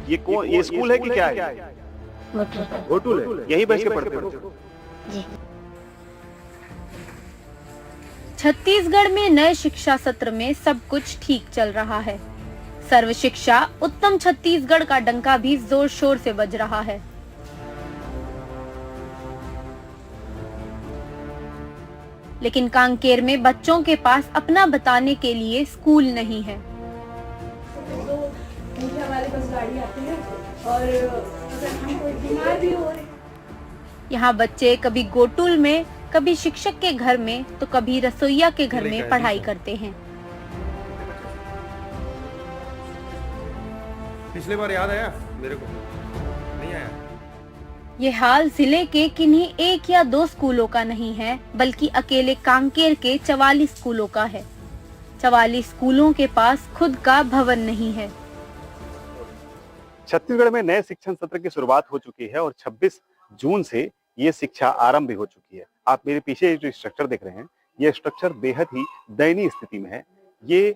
ये स्कूल है कि क्या है? घोटुल है, यहीं बैठ के पढ़ते हो? जी। छत्तीसगढ़ में नए शिक्षा सत्र में सब कुछ ठीक चल रहा है। सर्व शिक्षा उत्तम छत्तीसगढ़ का डंका भी जोर शोर से बज रहा है। लेकिन कांकेर में बच्चों के पास अपना बताने के लिए स्कूल नहीं है। तो हमारे पास गाड़ी आती है और अगर हम कोई बीमार भी हो रहे, यहाँ बच्चे कभी गोटुल में, कभी शिक्षक के घर में, तो कभी रसोइया के घर में पढ़ाई करते हैं। पिछले बार याद आया मेरे को? नहीं आया। ये हाल जिले के किन्हीं एक या दो स्कूलों का नहीं है, बल्कि अकेले कांकेर के 44 स्कूलों का है। 44 स्कूलों के पास खुद का भवन नहीं है। छत्तीसगढ़ में नए शिक्षण सत्र की शुरुआत हो चुकी है और 26 जून से ये शिक्षा आरंभ भी हो चुकी है। आप मेरे पीछे जो स्ट्रक्चर देख रहे हैं, ये स्ट्रक्चर बेहद ही दयनीय स्थिति में है। ये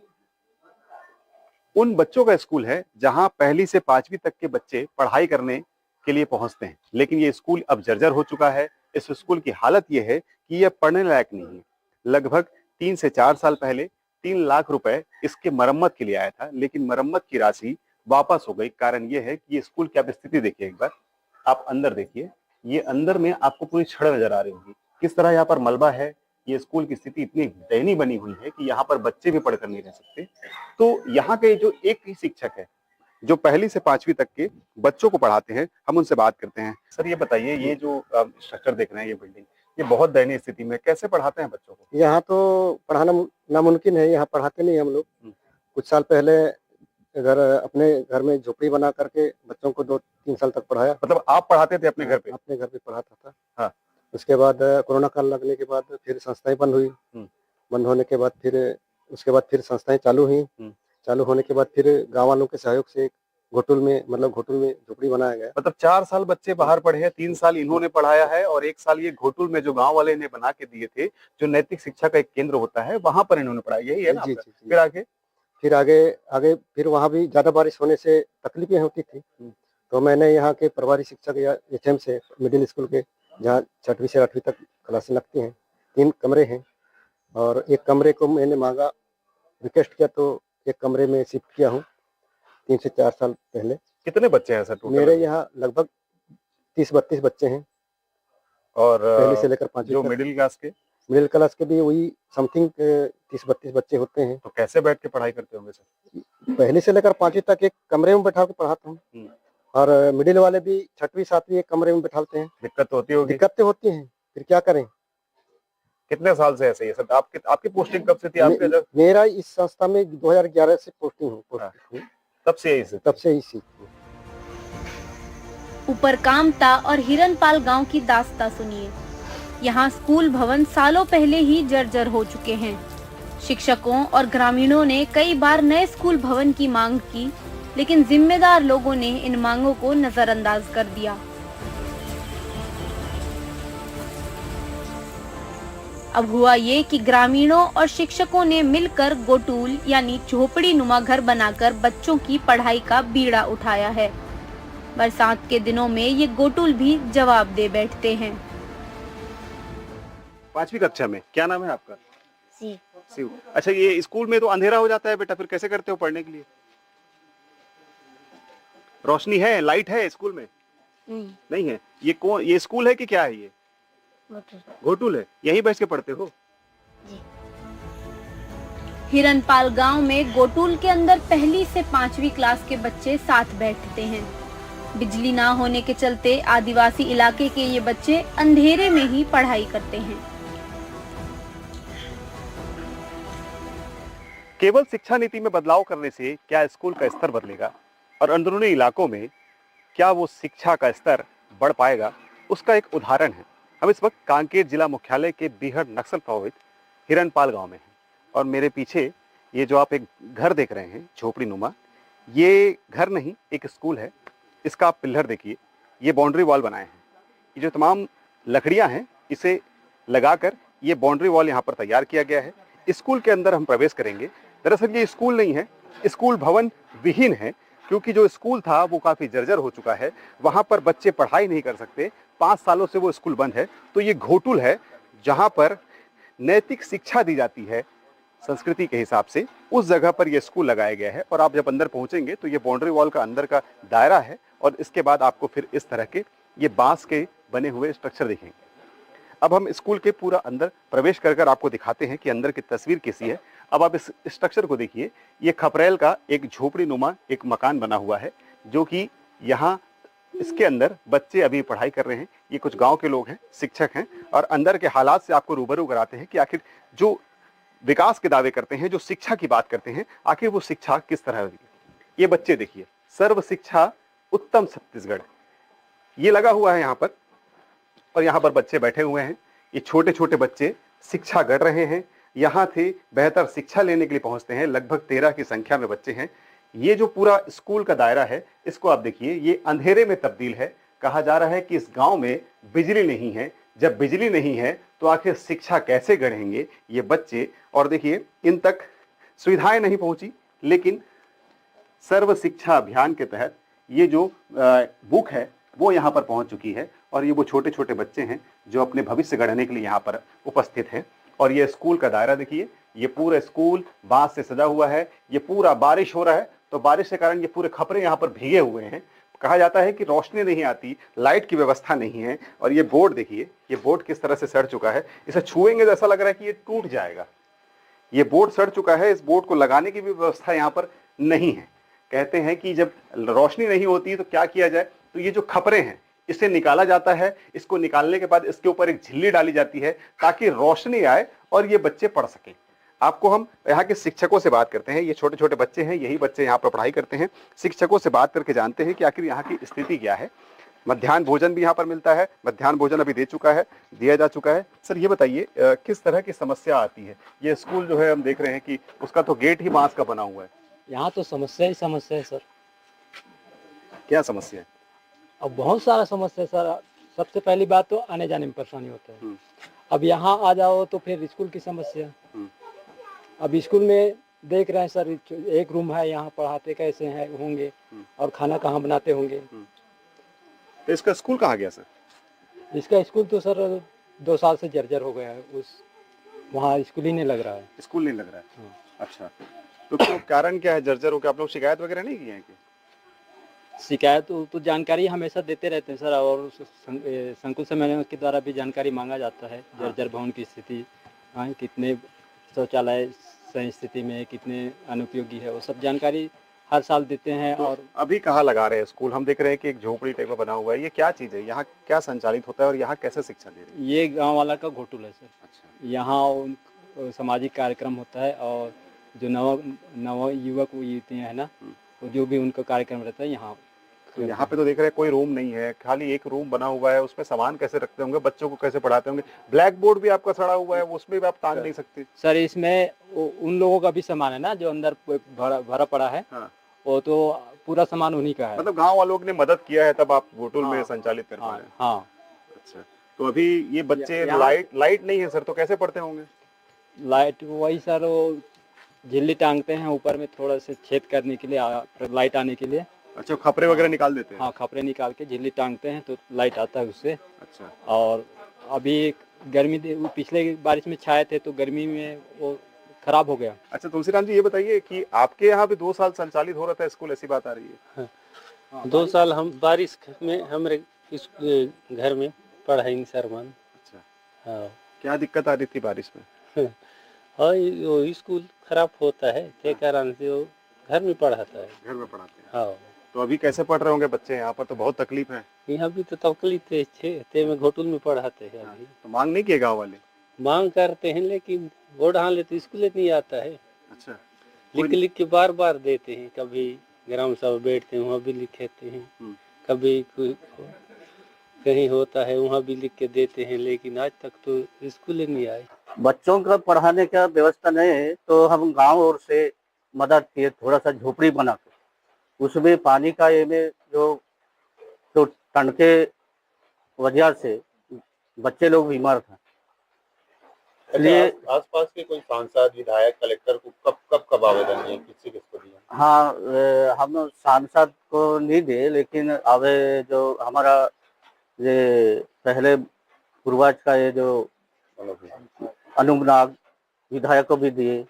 उन बच्चों का स्कूल है जहां पहली से 5वीं तक के बच्चे पढ़ाई करने के लिए पहुंचते हैं, लेकिन ये स्कूल अब जर्जर हो चुका है। इस स्कूल की हालत ये है कि यह पढ़ने लायक नहीं है। लगभग 3 से 4 साल पहले 3 लाख रुपए इसके मरम्मत के लिए आया था, लेकिन मरम्मत की राशि वापस हो गई। कारण ये है कि ये स्कूल की आप स्थिति देखिए, एक बार आप अंदर देखिए। ये अंदर में आपको पूरी छड़ नजर आ रही होगी, किस तरह यहाँ पर मलबा है। ये स्कूल की स्थिति इतनी दयनीय बनी हुई है कि यहाँ पर बच्चे भी पढ़कर नहीं रह सकते। तो यहाँ के जो एक ही शिक्षक है जो पहली से 5वीं तक के बच्चों को पढ़ाते हैं, हम उनसे बात करते हैं। सर ये बताइए, ये जो स्ट्रक्चर देख रहे हैं, ये बिल्डिंग, ये बहुत दयनीय स्थिति में, कैसे पढ़ाते हैं बच्चों को? यहाँ तो पढ़ाना नामुमकिन है, यहाँ पढ़ाते नहीं हम लोग। कुछ साल पहले अपने घर में झोपड़ी बना करके बच्चों को 2-3 साल तक पढ़ाया। मतलब आप पढ़ाते थे अपने घर पे? अपने घर पे पढ़ाता था। हाँ। उसके बाद कोरोना काल लगने के बाद फिर संस्थाएं बंद हुई। बंद होने के बाद फिर संस्थाएं चालू हुई। चालू होने के बाद फिर गांव वालों के सहयोग से घोटुल में झोपड़ी बनाया गया। मतलब 4 साल बच्चे बाहर पढ़े हैं, 3 साल इन्होंने पढ़ाया है और 1 साल ये घोटुल में जो गांव वाले ने बना के दिए थे, जो नैतिक शिक्षा का एक केंद्र होता है, वहां पर इन्होंने पढ़ाया। यही है ना? जी। फिर आगे फिर वहाँ भी ज्यादा बारिश होने से तकलीफें होती थी। तो मैंने यहाँ के प्रभारी शिक्षक या एचएम से मिडिल स्कूल के, जहाँ 6वीं से 8वीं तक क्लासें लगती हैं, 3 कमरे हैं और एक कमरे को मैंने मांगा, रिक्वेस्ट किया, तो एक कमरे में शिफ्ट किया हूँ 3 से 4 साल पहले। कितने बच्चे हैं सर टोटल? मेरे यहाँ लगभग 30-32 बच्चे हैं। और पहले से लेकर 5वीं जो तक। मिडिल क्लास के भी वही समथिंग 30-32 बच्चे होते हैं। तो कैसे बैठ के पढ़ाई करते होंगे सर? पहले से लेकर 5वीं तक एक कमरे में बैठा के पढ़ाता हूँ और मिडिल वाले भी 6वीं 7वीं एक कमरे में बैठाते हैं। दिक्कत होती होगी? दिक्कतें होती हैं, फिर क्या करें। कितने साल से ऐसे ही है सर? आपकी पोस्टिंग कब से थी? आपके मेरा इस संस्था में 2011 से पोस्टिंग हूँ। तब से ही सीख। ऊपर कामता और हिरनपाल गांव की दास्तां सुनिए। यहाँ स्कूल भवन सालों पहले ही जर्जर हो चुके हैं। शिक्षकों और ग्रामीणों ने कई बार नए स्कूल भवन की मांग की, लेकिन जिम्मेदार लोगों ने इन मांगों को नजरअंदाज कर दिया। अब हुआ ये कि ग्रामीणों और शिक्षकों ने मिलकर गोटुल यानी झोपड़ी नुमा घर बनाकर बच्चों की पढ़ाई का बीड़ा उठाया है। बरसात के दिनों में ये गोटुल भी जवाब दे बैठते हैं। 5वीं कक्षा में क्या नाम है आपका? शिव। अच्छा, ये स्कूल में तो अंधेरा हो जाता है बेटा, फिर कैसे करते हो पढ़ने के लिए? रोशनी है, लाइट है स्कूल में? नहीं है। ये स्कूल है कि क्या है? ये घोटुल है, यहीं बैठ के पढ़ते हो? जी। हिरनपाल गांव में गोटुल के अंदर पहली से 5वीं क्लास के बच्चे साथ बैठते हैं। बिजली ना होने के चलते आदिवासी इलाके के ये बच्चे अंधेरे में ही पढ़ाई करते हैं। केवल शिक्षा नीति में बदलाव करने से क्या स्कूल का स्तर बदलेगा और अंदरूनी इलाकों में क्या वो शिक्षा का स्तर बढ़ पाएगा, उसका एक उदाहरण है। हम इस वक्त कांकेर जिला मुख्यालय के बेहद नक्सल प्रभावित हिरनपाल गांव में हैं और मेरे पीछे ये जो आप एक घर देख रहे हैं झोपड़ी नुमा, ये घर नहीं, एक स्कूल है। इसका आप पिल्लर देखिए, ये बाउंड्री वॉल बनाए हैं। ये जो तमाम लकड़ियां हैं, इसे लगाकर ये बाउंड्री वॉल यहाँ पर तैयार किया गया है। स्कूल के अंदर हम प्रवेश करेंगे। दरअसल ये स्कूल नहीं है, स्कूल भवन विहीन है। क्योंकि जो स्कूल था वो काफी जर्जर हो चुका है, वहां पर बच्चे पढ़ाई नहीं कर सकते, 5 सालों से वो स्कूल बंद है। तो ये घोटुल है जहां पर नैतिक शिक्षा दी जाती है संस्कृति के हिसाब से, उस जगह पर यह स्कूल लगाया गया है। और आप जब अंदर पहुंचेंगे तो ये बाउंड्री वॉल का अंदर का दायरा है और इसके बाद आपको फिर इस तरह के ये बांस के बने हुए स्ट्रक्चर दिखेंगे। अब हम स्कूल के पूरा अंदर प्रवेश कर आपको दिखाते हैं कि अंदर की तस्वीर कैसी है। अब आप इस स्ट्रक्चर को देखिए, ये खपरेल का एक झोपड़ी नुमा एक मकान बना हुआ है, जो कि यहाँ इसके अंदर बच्चे अभी पढ़ाई कर रहे हैं। ये कुछ गांव के लोग हैं, शिक्षक हैं, और अंदर के हालात से आपको रूबरू कराते हैं कि आखिर जो विकास के दावे करते हैं, जो शिक्षा की बात करते हैं, आखिर वो शिक्षा किस तरह होगी। ये बच्चे देखिए, सर्व शिक्षा उत्तम छत्तीसगढ़ ये लगा हुआ है यहाँ पर, और यहाँ पर बच्चे बैठे हुए हैं। ये छोटे छोटे बच्चे शिक्षा गढ़ रहे हैं, यहाँ थे बेहतर शिक्षा लेने के लिए पहुंचते हैं। लगभग 13 की संख्या में बच्चे हैं। ये जो पूरा स्कूल का दायरा है, इसको आप देखिए, ये अंधेरे में तब्दील है। कहा जा रहा है कि इस गांव में बिजली नहीं है। जब बिजली नहीं है तो आखिर शिक्षा कैसे गढ़ेंगे ये बच्चे। और देखिए, इन तक सुविधाएं नहीं पहुंची, लेकिन सर्व शिक्षा अभियान के तहत ये जो बुक है वो यहाँ पर पहुंच चुकी है। और ये वो छोटे छोटे बच्चे हैं जो अपने भविष्य गढ़ने के लिए यहाँ पर उपस्थित हैं। और ये स्कूल का दायरा देखिए, ये पूरा स्कूल बांस से सजा हुआ है। ये पूरा बारिश हो रहा है तो बारिश के कारण ये पूरे खपरे यहाँ पर भीगे हुए हैं। कहा जाता है कि रोशनी नहीं आती, लाइट की व्यवस्था नहीं है। और ये बोर्ड देखिए, ये बोर्ड किस तरह से सड़ चुका है। इसे छुएंगे तो ऐसा लग रहा है कि ये टूट जाएगा। ये बोर्ड सड़ चुका है, इस बोर्ड को लगाने की भी व्यवस्था यहाँ पर नहीं है। कहते हैं कि जब रोशनी नहीं होती तो क्या किया जाए, तो ये जो खपरे हैं इसे निकाला जाता है। इसको निकालने के बाद इसके ऊपर एक झिल्ली डाली जाती है ताकि रोशनी आए और ये बच्चे पढ़ सकें। आपको हम यहाँ के शिक्षकों से बात करते हैं। ये छोटे छोटे बच्चे हैं, यही बच्चे यहाँ पर पढ़ाई करते हैं। शिक्षकों से बात करके जानते हैं कि आखिर यहाँ की स्थिति क्या है। मध्याह्न भोजन भी यहाँ पर मिलता है। मध्याह्न भोजन अभी दिया जा चुका है। सर ये बताइए, किस तरह की समस्या आती है। ये स्कूल जो है हम देख रहे हैं कि उसका तो गेट ही बांस का बना हुआ है। यहाँ तो समस्या ही समस्या है सर। क्या समस्या है? अब बहुत सारा समस्या है सर। सबसे पहली बात तो आने जाने में परेशानी होता है। अब यहाँ आ जाओ तो फिर स्कूल की समस्या। अब स्कूल में देख रहे हैं सर, एक रूम है, यहाँ पढ़ाते कैसे हैं होंगे और खाना कहाँ बनाते होंगे। तो इसका स्कूल कहाँ गया सर? इसका स्कूल तो सर 2 साल से जर्जर हो गया है। उस वहाँ स्कूल ही नहीं लग रहा है। स्कूल नहीं लग रहा है? अच्छा, तो क्यों, कारण क्या है जर्जर हो के? आप लोग शिकायत वगैरह नहीं की है कि? शिकायत तो जानकारी हमेशा देते रहते हैं सर, और संकुल सम्मेलन के द्वारा भी जानकारी मांगा जाता है। जर्जर भवन की स्थिति, कितने शौचालय सही स्थिति में, कितने अनुपयोगी है, वो सब जानकारी हर साल देते हैं। तो और अभी कहाँ लगा रहे हैं स्कूल? हम देख रहे हैं कि एक झोपड़ी टाइप का बना हुआ है। ये क्या चीज़ है? यहाँ क्या संचालित होता है और यहाँ कैसे शिक्षा दे रही है? ये गांव वाला का घोटुल है सर। अच्छा। यहाँ सामाजिक कार्यक्रम होता है, और जो नव युवक युवतियाँ हैं ना, जो भी उनका कार्यक्रम रहता है यहाँ। तो यहाँ पे तो देख रहे हैं कोई रूम नहीं है, खाली एक रूम बना हुआ है। उसमें सामान कैसे रखते होंगे, बच्चों को कैसे पढ़ाते होंगे? ब्लैक बोर्ड भी आपका सड़ा हुआ है, उसमें भी आप टांग नहीं सकते सर। इसमें उन लोगों का भी सामान है ना, जो अंदर भरा पड़ा है। हाँ। वो तो पूरा सामान उन्हीं का है। मतलब गांव वालों ने मदद किया है तब आप घोटुल में संचालित कर पा रहे हैं। हाँ। अच्छा, तो अभी ये बच्चे लाइट नहीं है सर, तो कैसे पढ़ते होंगे? लाइट वही सर, वो झिल्ली टांगते हैं ऊपर में थोड़ा से छेद करने के लिए, लाइट आने के लिए। अच्छा, खपरे वगैरह निकाल देते हैं? हाँ, खपरे निकाल के झिल्ली टांगते हैं तो लाइट आता है उससे। अच्छा। और अभी गर्मी, पिछले बारिश में छाए थे तो गर्मी में वो खराब हो गया। अच्छा तुलसीराम जी, ये बताइए कि आपके यहाँ भी 2 साल संचालित हो रहा था स्कूल, ऐसी बात आ रही है? 2 साल हम बारिश में हमारे घर में पढ़ाई सरमान। अच्छा। हाँ। क्या दिक्कत आ रही थी बारिश में? और वो स्कूल खराब होता है, के कारण से वो घर में पढ़ाता है। घर में पढ़ाते हैं? हाँ। तो अभी कैसे पढ़ रहे होंगे बच्चे? यहाँ पर तो बहुत तकलीफ है। यहाँ भी तो तकलीफ थे में घोटुल में पढ़ाते हैं अभी। तो मांग नहीं किए गाँव वाले? मांग करते हैं, लेकिन बोर्ड हाले तो स्कूल नहीं आता है। अच्छा। लिख के बार बार देते हैं। कभी ग्राम सभा बैठते हैं वहाँ भी लिखते हैं, कभी कहीं होता है वहाँ भी लिख के देते हैं, लेकिन आज तक तो स्कूल नहीं आए। बच्चों का पढ़ाने का व्यवस्था नहीं है, तो हम गांव और से मदद किए, थोड़ा सा झोपड़ी बना के उसमें पानी का ये में जो तो ठंड के वजह से बच्चे लोग बीमार था, इसलिए आसपास के कोई सांसद विधायक कलेक्टर को कब आवेदन दिए, किसको दिए? हाँ, हम सांसद को नहीं दिए, लेकिन अब जो हमारा ये पहले पूर्वज का ये जो अनूपनाग विधायक को भी दिए,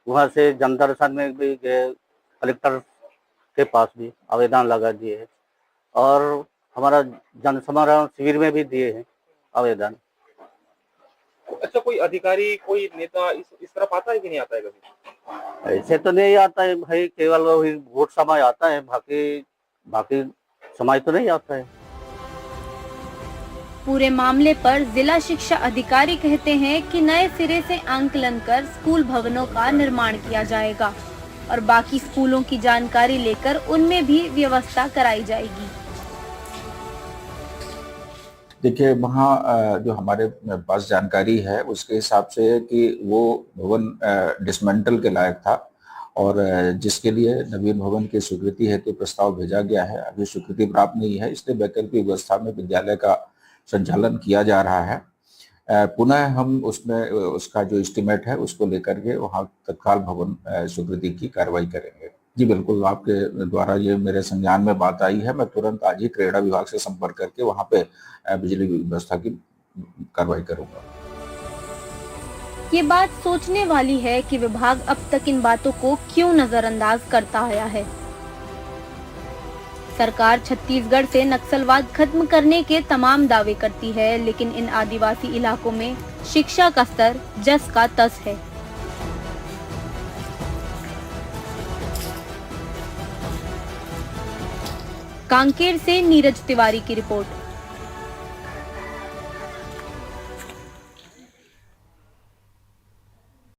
वहाँ से जनदर्शन में भी गए, कलेक्टर के पास भी आवेदन लगा दिए है, और हमारा जनसमरण शिविर में भी दिए हैं आवेदन। अच्छा, कोई अधिकारी, कोई नेता इस तरफ आता है कि नहीं आता है कभी? ऐसे तो नहीं आता है भाई, केवल वही वोट समय आता है, बाकी समय तो नहीं आता है। पूरे मामले पर जिला शिक्षा अधिकारी कहते हैं कि नए सिरे से आंकलन कर स्कूल भवनों का निर्माण किया जाएगा और बाकी स्कूलों की जानकारी लेकर उनमें भी व्यवस्था कराई जाएगी। देखिए, वहाँ जो हमारे पास जानकारी है उसके हिसाब से कि वो भवन डिसमेंटल के लायक था और जिसके लिए नवीन भवन की स्वीकृति हेतु प्रस्ताव भेजा गया है। अभी स्वीकृति प्राप्त नहीं है, इसलिए वैकल्पिक व्यवस्था में विद्यालय का संचालन किया जा रहा है। पुनः हम उसमें उसका जो एस्टिमेट है उसको लेकर के वहाँ तत्काल भवन स्वीकृति की कार्रवाई करेंगे। जी बिल्कुल, आपके द्वारा ये मेरे संज्ञान में बात आई है, मैं तुरंत आज ही क्रीड़ा विभाग से संपर्क करके वहाँ पे बिजली व्यवस्था की कार्रवाई करूंगा। ये बात सोचने वाली है कि विभाग अब तक इन बातों को क्यों नजरअंदाज करता आया है। सरकार छत्तीसगढ़ से नक्सलवाद खत्म करने के तमाम दावे करती है, लेकिन इन आदिवासी इलाकों में शिक्षा का स्तर जस का तस है। कांकेर से नीरज तिवारी की रिपोर्ट।